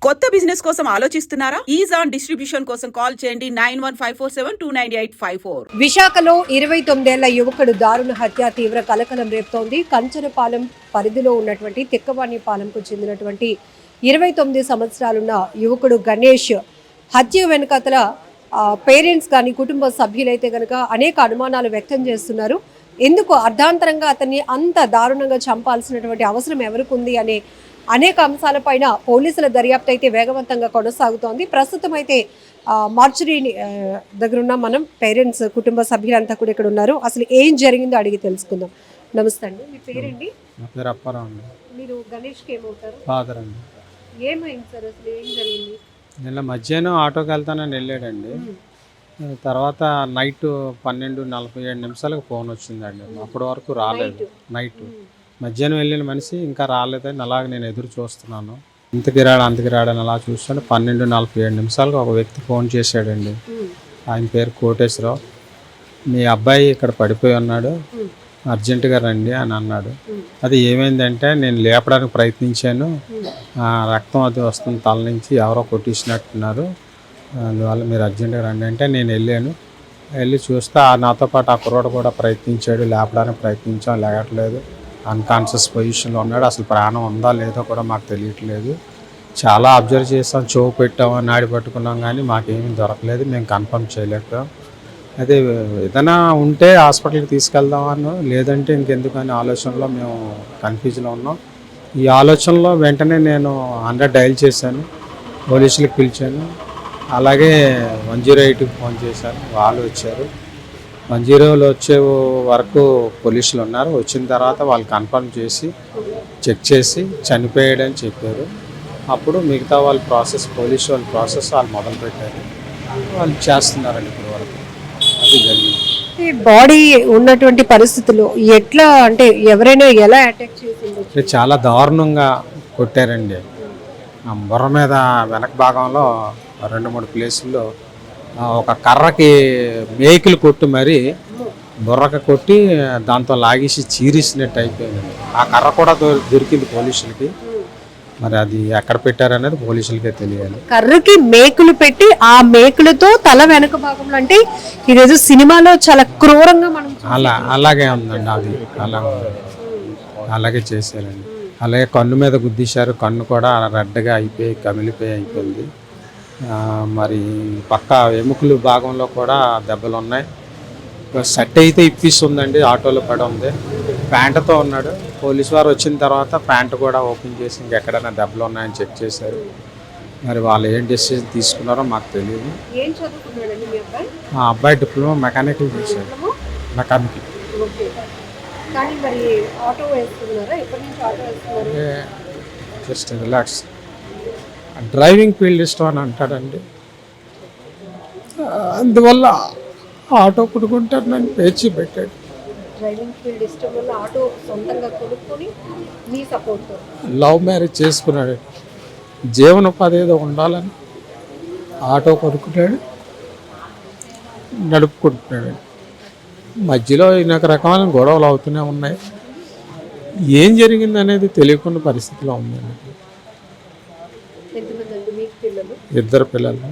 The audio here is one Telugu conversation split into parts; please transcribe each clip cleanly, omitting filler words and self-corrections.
కొత్త బిజినెస్ కోసం ఆలోచిస్తున్నారా? ఈజాన్ డిస్ట్రిబ్యూషన్ కోసం కాల్ చేయండి 9154729854. విశాఖలో 29 ఏళ్ల యువకుడు దారుణ హత్య తీవ్ర కలకలం రేపుతోంది. కంచరపాలెం పరిధిలో ఉన్నటువంటి తిక్కవాణిపాలెంకు చెందినటువంటి 29 సంవత్సరాలున్న యువకుడు గణేష్ హత్య వెనుకతల పేరెంట్స్ కానీ కుటుంబ సభ్యులైతే కనుక అనేక అనుమానాలు వ్యక్తం చేస్తున్నారు. ఎందుకు అర్ధాంతరంగా అతన్ని అంత దారుణంగా చంపాల్సినటువంటి అవసరం ఎవరికి ఉంది అనే అనేక అంశాలపైన పోలీసుల దర్యాప్తు అయితే వేగవంతంగా కొనసాగుతోంది. ప్రస్తుతం అయితే మార్చురీ దగ్గర ఉన్న మనం పేరెంట్స్ కుటుంబ సభ్యులంతా కూడా ఇక్కడ ఉన్నారు. అసలు ఏం జరిగిందో అడిగి తెలుసుకుందాం. నమస్తే అండి, మీ పేరండి? నా పేరు అప్పారావు అండి. మీరు గణేష్కి ఏమవుతారు? ఫాదర్ అండి. ఏమైంది సార్, అసలు ఏం జరిగింది? నిన్న మధ్యాహ్నం ఆటోకి వెళ్తానని వెళ్ళాడండి. తర్వాత నైట్ 12:47 ఫోన్ వచ్చిందండి. అప్పటి వరకు రాలేదు. నైట్ మధ్యాహ్నం వెళ్ళిన మనిషి ఇంకా రాలేదని అలాగే నేను ఎదురు చూస్తున్నాను. అంతకి రాడని అలా చూస్తాను. 12:47 ఒక వ్యక్తి ఫోన్ చేశాడండి. ఆయన పేరు కోటేశ్వరరావు. మీ అబ్బాయి ఇక్కడ పడిపోయి ఉన్నాడు, అర్జెంటుగా రండి అని అన్నాడు. అది ఏమైందంటే నేను లేపడానికి ప్రయత్నించాను, రక్తం అది వస్తుంది తల నుంచి, ఎవరో కొట్టించినట్టున్నారు, అందువల్ల మీరు అర్జెంటుగా రండి అంటే నేను వెళ్ళి చూస్తే నాతో పాటు ఆ కుర్రోడు కూడా ప్రయత్నించాడు. లేపడానికి ప్రయత్నించాం, లేగట్లేదు, అన్కాన్షియస్ పొజిషన్లో ఉన్నాడు. అసలు ప్రాణం ఉందా లేదో కూడా మాకు తెలియట్లేదు. చాలా అబ్జర్వ్ చేస్తాం, చెవు పెట్టాము, నాడి పట్టుకున్నాం, కానీ మాకేమీ దొరకలేదు. మేము కన్ఫర్మ్ చేయలేకపోయాం. అదే ఏదైనా ఉంటే హాస్పిటల్కి తీసుకెళ్దామని, లేదంటే ఇంకెందుకని ఆలోచనలో మేము కన్ఫ్యూజ్లో ఉన్నాం. ఈ ఆలోచనలో వెంటనే నేను 100 డయల్ చేశాను, పోలీసులకు పిలిచాను, అలాగే 108కి ఫోన్ చేశాను. వాళ్ళు వచ్చారు. 110లో వచ్చే వరకు పోలీసులు ఉన్నారు. వచ్చిన తర్వాత వాళ్ళు కన్ఫర్మ్ చేసి చెక్ చేసి చనిపోయాడని చెప్పారు. అప్పుడు మిగతా వాళ్ళ ప్రాసెస్, పోలీసు వాళ్ళ ప్రాసెస్ వాళ్ళు మొదలుపెట్టారు. వాళ్ళు చేస్తున్నారండి ఇప్పుడు వరకు. అది జరిగింది. ఈ బాడీ ఉన్నటువంటి పరిస్థితుల్లో ఎట్లా, అంటే ఎవరైనా ఎలా అటాక్ చేసింది? చాలా దారుణంగా కొట్టారండి. బుర్ర మీద వెనక భాగంలో 2-3 ప్లేసుల్లో ఒక కర్రకి మేకులు కొట్టి మరి బుర్రకి కొట్టి దాంతో లాగేసి చీరేసినట్టు అయిపోయింది. ఆ కర్ర కూడా దొరికింది పోలీసులకి. మరి అది ఎక్కడ పెట్టారనేది పోలీసులకే తెలియాలి. కర్రకి మేకులు పెట్టి ఆ మేకులతో తల వెనక భాగంలో, అంటే ఇదేదో సినిమాలో చాలా క్రూరంగా మనం అలాగే ఉందండి. అది అలాగే చేశారండి. అలాగే కన్ను మీద గుద్దేశారు. కన్ను కూడా రెడ్గా అయిపోయింది. మరి పక్క ఎముకలు భాగంలో కూడా దెబ్బలు ఉన్నాయి. షర్ట్ అయితే ఇప్పిస్తుందండి, ఆటోలో పడి ఉంది. ప్యాంటుతో ఉన్నాడు. పోలీసు వారు వచ్చిన తర్వాత ప్యాంటు కూడా ఓపెన్ చేసి ఇంకెక్కడైనా దెబ్బలు ఉన్నాయని చెక్ చేశారు. మరి వాళ్ళు ఏం డెసిషన్ తీసుకున్నారో మాకు తెలియదు. ఆ అబ్బాయి డిప్లొమా మెకానికల్ చేశాడు. Just relax. డ్రైవింగ్ ఫీల్డ్ ఇష్టం అని అంటాడండి. అందువల్ల ఆటో కొనుక్కుంటానని పేచి పెట్టాడు. లవ్ మ్యారేజ్ చేసుకున్నాడు. జీవనోపాధి ఏదో ఉండాలని ఆటో కొనుక్కున్నాడు, నడుపుకుంటున్నాడు. మధ్యలో ఇక రకమైన గొడవలు అవుతూనే ఉన్నాయి. ఏం జరిగింది అనేది తెలియకుండా పరిస్థితిలో ఉందండి. 2 పిల్లలు,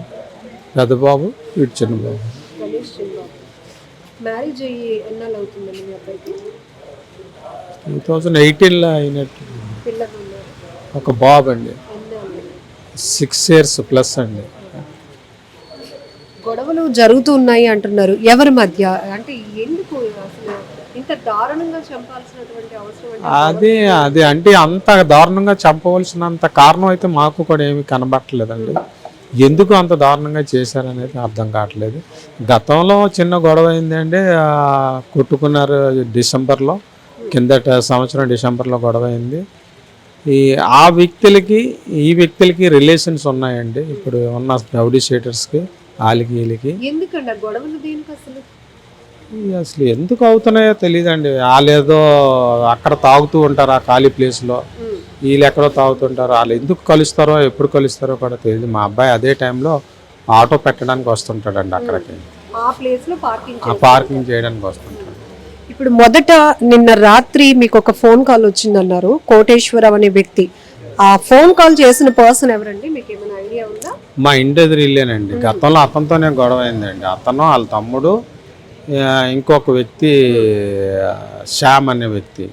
పెద్ద బాబు, వీడు చిన్న బాబు. మ్యారేజ్ అయ్యి ఎన్నాళ్ళు అవుతుందండి మీ అబ్బాయికి? 2018లో అయినట్టు. ఒక బాబు అండి, 6 years ప్లస్ అండి. గొడవలు జరుగుతూ ఉన్నాయి అంటున్నారు. ఎవరి మధ్య, అంటే ఎందుకు అసలు ఇంత దారుణంగా చంపాల్సినటువంటి అవసరం? అది అంటే అంత దారుణంగా చంపవలసినంత కారణం అయితే మాకు కూడా ఏమీ కనబట్టలేదండి. ఎందుకు అంత దారుణంగా చేశారనేది అర్థం కావట్లేదు. గతంలో చిన్న గొడవ అయిందండి, కొట్టుకున్నారు డిసెంబర్లో, కిందట సంవత్సరం డిసెంబర్లో గొడవ అయింది. ఆ వ్యక్తులకి ఈ వ్యక్తులకి రిలేషన్స్ ఉన్నాయండి. ఇప్పుడు ఉన్న రౌడీ షీటర్స్కి వీళ్ళకి. ఎందుకండి గొడవలు దేనికి అసలు ఎందుకు అవుతున్నాయో తెలియదండి. వాళ్ళేదో అక్కడ తాగుతూ ఉంటారు ఆ ఖాళీ ప్లేస్లో, వీళ్ళు ఎక్కడో తాగుతుంటారు. వాళ్ళు ఎందుకు కలుస్తారో ఎప్పుడు కలుస్తారో కూడా తెలియదు. మా అబ్బాయి అదే టైంలో ఆటో పెట్టడానికి వస్తుంటాడండి అక్కడికి, పార్కింగ్ చేయడానికి వస్తుంటాడు. ఇప్పుడు మొదట నిన్న రాత్రి మీకు ఒక ఫోన్ కాల్ వచ్చిందన్నారు. కోటేశ్వరరావు అనే వ్యక్తి ఆ ఫోన్ కాల్ చేసిన పర్సన్ ఎవరండి, మీకు ఏమైనా ఐడియా ఉందా? మా ఇంటి ఎదురు ఇల్లేనండి. గతంలో అతనితోనే గొడవ అయిందండి. అతను వాళ్ళ తమ్ముడు ఇంకొక వ్యక్తి శ్యామ్ అనే వ్యక్తి,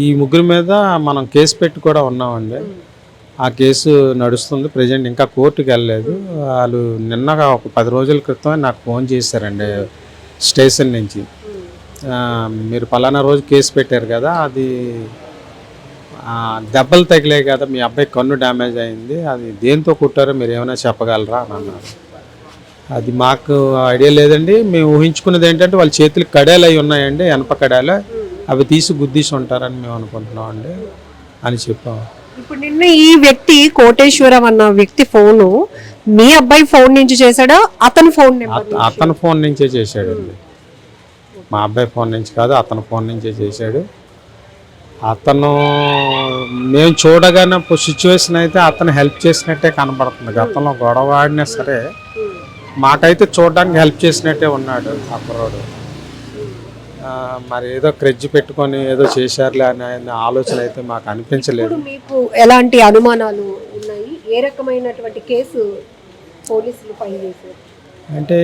ఈ ముగ్గురు మీద మనం కేసు పెట్టి కూడా ఉన్నామండి. ఆ కేసు నడుస్తుంది ప్రజెంట్, ఇంకా కోర్టుకి వెళ్ళలేదు. వాళ్ళు నిన్నగా ఒక 10 రోజుల క్రితం నాకు ఫోన్ చేశారండి స్టేషన్ నుంచి. మీరు పలానా రోజు కేసు పెట్టారు కదా, అది దెబ్బలు తగిలాయి కదా, మీ అబ్బాయి కన్ను డ్యామేజ్ అయింది, అది దేంతో కుట్టారో మీరు ఏమైనా చెప్పగలరా అని అన్నారు. అది మాకు ఐడియా లేదండి. మేము ఊహించుకున్నది ఏంటంటే వాళ్ళ చేతులకు కడాలు అవి ఉన్నాయండి, ఎనప కడాలు, అవి తీసి గుద్దీసి ఉంటారని మేము అనుకుంటున్నాం అండి అని చెప్పాము. ఇప్పుడు నిన్న ఈ వ్యక్తి కోటేశ్వరం అన్న వ్యక్తి ఫోను మీ అబ్బాయి ఫోన్ నుంచి చేశాడా, అతని ఫోన్ అతని ఫోన్ నుంచే చేశాడండి. మా అబ్బాయి ఫోన్ నుంచి కాదు, అతని ఫోన్ నుంచే చేశాడు. అతను మేము చూడగానే సిచ్యువేషన్ అయితే అతను హెల్ప్ చేసినట్టే కనబడుతుంది. గతంలో గొడవ ఆడినా సరే మాకైతే చూడడానికి హెల్ప్ చేసినట్టే ఉన్నాడు ఆ కుర్రాడు. మరి ఏదో క్రెడ్జ్ పెట్టుకొని ఏదో చేశారులే అనే ఆలోచన అయితే మాకు అనిపించలేదు. మీకు ఎలాంటి అనుమానాలు ఉన్నాయి? ఏ రకమైనటువంటి కేసు పోలీసులు ఫైల్ చేశారు? అంటే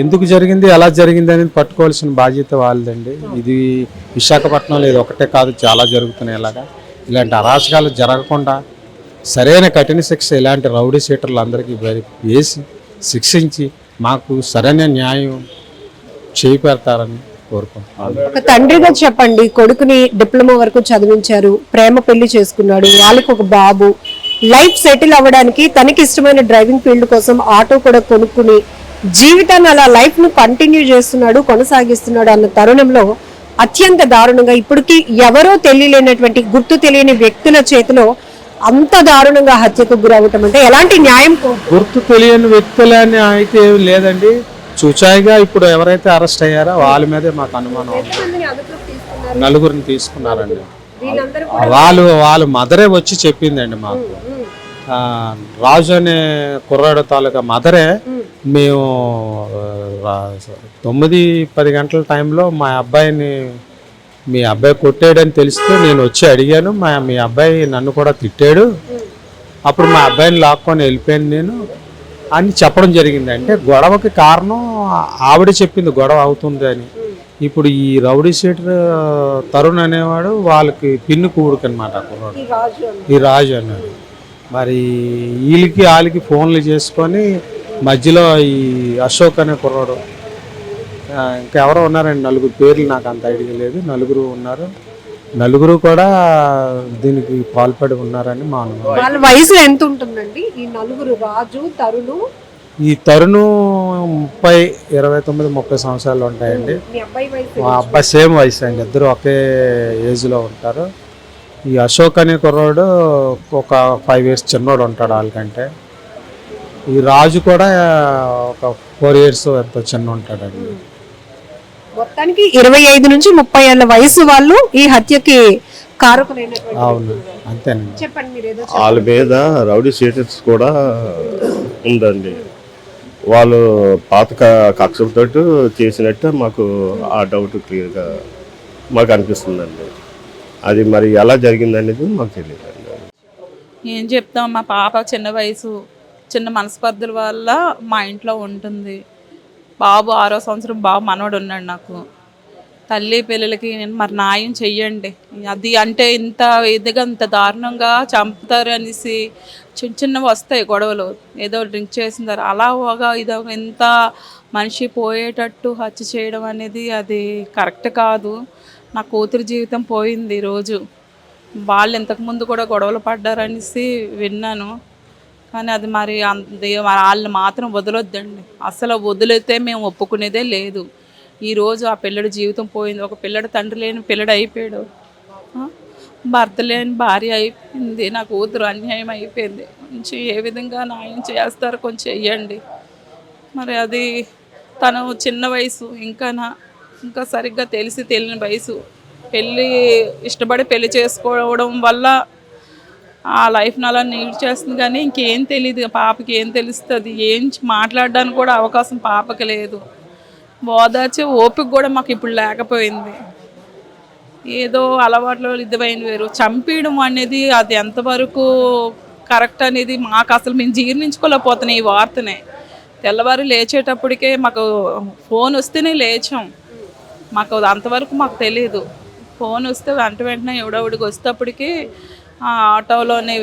ఎందుకు జరిగింది, ఎలా జరిగింది అనేది పట్టుకోవాల్సిన బాధ్యత వాళ్ళదండి. ఇది విశాఖపట్నంలో ఇది ఒకటే కాదు, చాలా జరుగుతున్నాయి. ఇలాంటి అరాచకాలు జరగకుండా సరైన కఠిన శిక్ష ఇలాంటి రౌడీ షీటర్లు అందరికీ వేసి శిక్షించి మాకు సరైన న్యాయం చేపెడతారని కోరుకుంటున్నాను. ఒక తండ్రిగా చెప్పండి, కొడుకుని డిప్లొమా వరకు చదివించారు, ప్రేమ పెళ్లి చేసుకున్నాడు, వాళ్ళకి ఒక బాబు, లైఫ్ సెటిల్ అవ్వడానికి తనకి ఇష్టమైన డ్రైవింగ్ ఫీల్డ్ కోసం ఆటో కూడా కొనుక్కుని జీవితాన్ని అలా లైఫ్ ను కంటిన్యూ చేస్తున్నాడు, కొనసాగిస్తున్నాడు అన్న తరుణంలో అత్యంత దారుణంగా ఇప్పటికీ ఎవరో తెలియలేనటువంటి గుర్తు తెలియని వ్యక్తుల చేతిలో అంత దారుణంగా హత్యకు గురవటం అంటే ఎలాంటి న్యాయం? గుర్తు తెలియని వ్యక్తులని అయితే లేదండి, చూచాయిగా ఇప్పుడు ఎవరైతే అరెస్ట్ అయ్యారో వాళ్ళ మీదే మాకు అనుమానం. నలుగురిని తీసుకున్నారండి. వాళ్ళ మదరే వచ్చి చెప్పిందండి మాకు. రాజు అనే కుర్రాడు తాలూకా మదరే మేము 9-10 గంటల టైంలో మీ అబ్బాయి కొట్టాడని తెలిస్తే నేను వచ్చి అడిగాను. మీ అబ్బాయి నన్ను కూడా తిట్టాడు, అప్పుడు మా అబ్బాయిని లాక్కొని వెళ్ళిపోయాను నేను అని చెప్పడం జరిగింది. అంటే గొడవకి కారణం ఆవిడ చెప్పింది గొడవ అవుతుంది అని. ఇప్పుడు ఈ రౌడీ షీటర్ తరుణ్ అనేవాడు వాళ్ళకి పిన్ను కూడుకు అనమాట, ఈ రాజు అన్నాడు. మరి వాళ్ళకి ఫోన్లు చేసుకొని మధ్యలో ఈ అశోక్ అనే కుర్రాడు, ఇంకెవరో ఉన్నారండి, 4 పేర్లు నాకు అంత ఐడియా లేదు, 4 ఉన్నారు. 4 కూడా దీనికి పాల్పడి ఉన్నారని మా అనుమానం. వాళ్ళ వయసు ఎంత ఉంటుందండి ఈ 4? రాజు, తరుణు. ఈ తరుణు 29-30 సంవత్సరాలు ఉంటాయండి. మా అబ్బాయి సేమ్ వయసు అండి, ఇద్దరు ఒకే ఏజ్లో ఉంటారు. ఈ అశోక్ అనే కుర్రాడు ఒక 5 years చిన్నోడు ఉంటాడు వాళ్ళకంటే. ఈ రాజు కూడా ఒక 4 years ఎంతో చిన్న ఉంటాడండి. మొత్తానికి 25 నుంచి 30 ఏళ్ల వయసు వాళ్ళు ఈ హత్యకి కారకులైనటువంటి. అవును, అంతేనండి. చెప్పండి మీరు ఏదో. వాళ్ళ మీద రౌడీ షీటర్స్ కూడా ఉందండి. వాళ్ళు పాత కక్షలతో చేసినట్టు మాకు ఆ డౌట్ క్లియర్గా మాకు అనిపిస్తుందండి. అది మరి ఎలా జరిగింది అనేది మాకు తెలియదు. ఏం చెప్తాం, మా పాప చిన్న వయసు, చిన్న మనస్పర్ధల వల్ల మా ఇంట్లో ఉంటుంది. బాబు 6వ సంవత్సరం బాబు మనవడు ఉన్నాడు నాకు. తల్లి పిల్లలకి నేను మరి న్యాయం చెయ్యండి. అది అంటే ఇంత ఇదిగా ఇంత దారుణంగా చంపుతారు అనేసి చిన్నవి వస్తాయి గొడవలు, ఏదో డ్రింక్ చేసిందారు అలాగా ఇదో ఇంత మనిషి పోయేటట్టు హత్య చేయడం అనేది అది కరెక్ట్ కాదు. నా కూతురు జీవితం పోయింది ఈరోజు. వాళ్ళు ఇంతకుముందు కూడా గొడవలు పడ్డారనేసి విన్నాను, కానీ అది మరి వాళ్ళని మాత్రం వదలొద్దండి. అసలు వదిలితే మేము ఒప్పుకునేదే లేదు. ఈరోజు ఆ పిల్లడి జీవితం పోయింది. ఒక పిల్లడు తండ్రి లేని పిల్లడు అయిపోయాడు, భర్త లేని భార్య అయిపోయింది. నా కూతురు అన్యాయం అయిపోయింది. కొంచెం ఏ విధంగా న్యాయం చేస్తారో కొంచెం చెయ్యండి. మరి అది తను చిన్న వయసు, ఇంకా సరిగ్గా తెలియని వయసు. ఇష్టపడి పెళ్లి చేసుకోవడం వల్ల ఆ లైఫ్ని అలా నీడ్ చేస్తుంది, కానీ ఇంకేం తెలియదు పాపకి. ఏం తెలుస్తుంది? ఏం మాట్లాడడానికి కూడా అవకాశం పాపకి లేదు. ఓదార్చే ఓపిక కూడా మాకు ఇప్పుడు లేకపోయింది. ఏదో అలవాట్లో ఇద్దమైన వేరు. చంపేయడం అనేది అది ఎంతవరకు కరెక్ట్ అనేది మాకు అసలు మేము జీర్ణించుకోలేకపోతున్నాం ఈ వార్తనే. తెల్లవారు లేచేటప్పటికే మాకు ఫోన్ వస్తేనే లేచాం. మాకు అంతవరకు మాకు తెలియదు. ఫోన్ వస్తే వెంటనే ఎవడెవడికి వచ్చేటప్పటికి ఆటోలోనే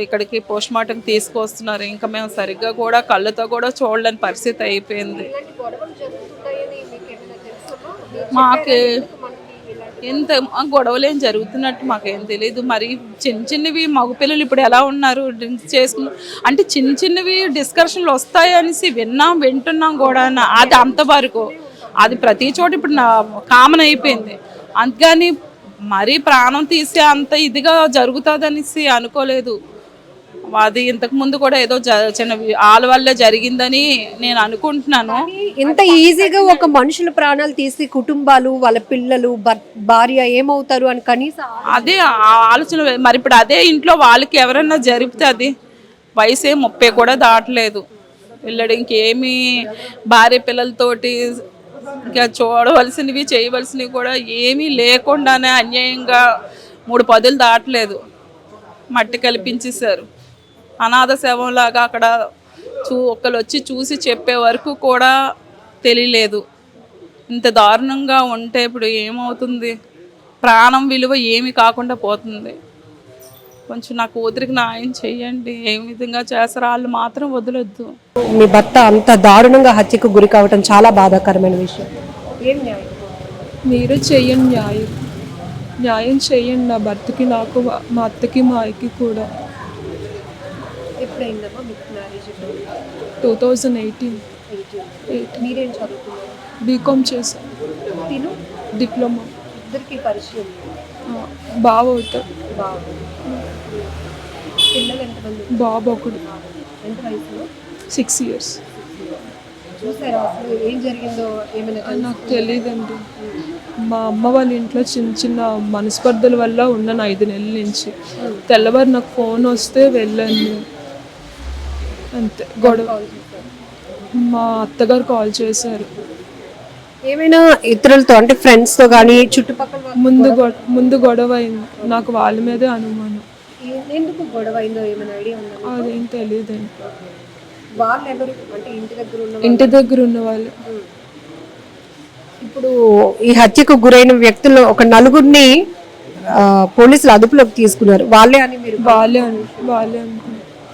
ఇక్కడికి పోస్ట్ మార్టం తీసుకొస్తున్నారు. ఇంకా మేము సరిగ్గా కూడా కళ్ళతో కూడా చూడలేని పరిస్థితి అయిపోయింది. మాకు ఎంత గొడవలు ఏం జరుగుతున్నట్టు మాకేం తెలియదు. మరి చిన్నవి మగపిల్లలు ఇప్పుడు ఎలా ఉన్నారు డ్రింక్స్ చేసుకున్నారు అంటే చిన్నవి డిస్కషన్లు వస్తాయనేసి వింటున్నాం కూడా. అది అంతవరకు అది ప్రతి చోట ఇప్పుడు కామన్ అయిపోయింది. అందుకని మరీ ప్రాణం తీసే అంత ఇదిగా జరుగుతుంది అనేసి అనుకోలేదు. అది ఇంతకుముందు కూడా ఏదో చిన్న వాళ్ళ వల్లే జరిగిందని నేను అనుకుంటున్నాను. ఇంత ఈజీగా ఒక మనుషుల ప్రాణాలు తీసి కుటుంబాలు వాళ్ళ పిల్లలు భార్య ఏమవుతారు అని కనీసం అదే ఆలోచన. మరి ఇప్పుడు అదే ఇంట్లో వాళ్ళకి ఎవరైనా జరిపితే అది వయసు 30 కూడా దాటలేదు. వీళ్ళడు ఇంకేమీ భార్య పిల్లలతోటి ఇంకా చూడవలసినవి చేయవలసినవి కూడా ఏమీ లేకుండానే అన్యాయంగా 3 పదులు దాటలేదు మట్టి కల్పించేశారు. అనాథ శవంలాగా అక్కడ ఒకళ్ళు వచ్చి చూసి చెప్పే వరకు కూడా తెలియలేదు. ఇంత దారుణంగా ఉంటే ఇప్పుడు ఏమవుతుంది? ప్రాణం విలువ ఏమీ కాకుండా పోతుంది. కొంచెం నా కూతురికి న్యాయం చెయ్యండి. ఏ విధంగా చేస్తారో వాళ్ళు మాత్రం వదలొద్దు. మీ భర్త అంత దారుణంగా హత్యకు గురి కావటం చాలా బాధాకరమైన విషయం. ఏం న్యాయం? మీరే చెయ్యండి న్యాయం చెయ్యండి. నా భర్తకి, నాకు, మా అత్తకి, మా అయ్యకి కూడా. ఎప్పుడైందమ్మా మీకు మ్యారేజ్? 2018. మీరేం చదువుతున్నారు? బీకామ్ చేశాను. తిను డిప్లొమా. ఇద్దరికి పరిచయం బావ అవుతాడు. పిల్లలు ఎంతమంది? బాబు ఒకడు. ఎంత వయసులో? 6 years. చూసారా అసలు ఏం జరిగిందో? ఏమైనా నాకు తెలియదండి. మా అమ్మ వాళ్ళ ఇంట్లో చిన్న మనస్పర్ధల వల్ల ఉన్నాను 5 నెలల నుంచి. తెల్లవారు నాకు ఫోన్ వస్తే వెళ్ళాను అంతే. గొడవ మా అత్తగారు కాల్ చేశారు. ఏమైనా ఇతరులతో అంటే ఫ్రెండ్స్తో కానీ చుట్టుపక్కల ముందు గొడవ అయింది. నాకు వాళ్ళ మీదే అనుమానం. ఎందుకు గొడవ అయిందో ఏమైనా ఐడియా ఉందా? అదేం తెలియదండి. వాళ్ళు ఎవరు అంటే ఇంటి దగ్గర ఉన్న వాళ్ళు. ఇప్పుడు ఈ హత్యకు గురైన వ్యక్తుల్లో ఒక 4గురిని పోలీసులు అదుపులోకి తీసుకున్నారు. వాళ్ళే అని మీరు వాళ్ళే అనుకుంటున్నారు.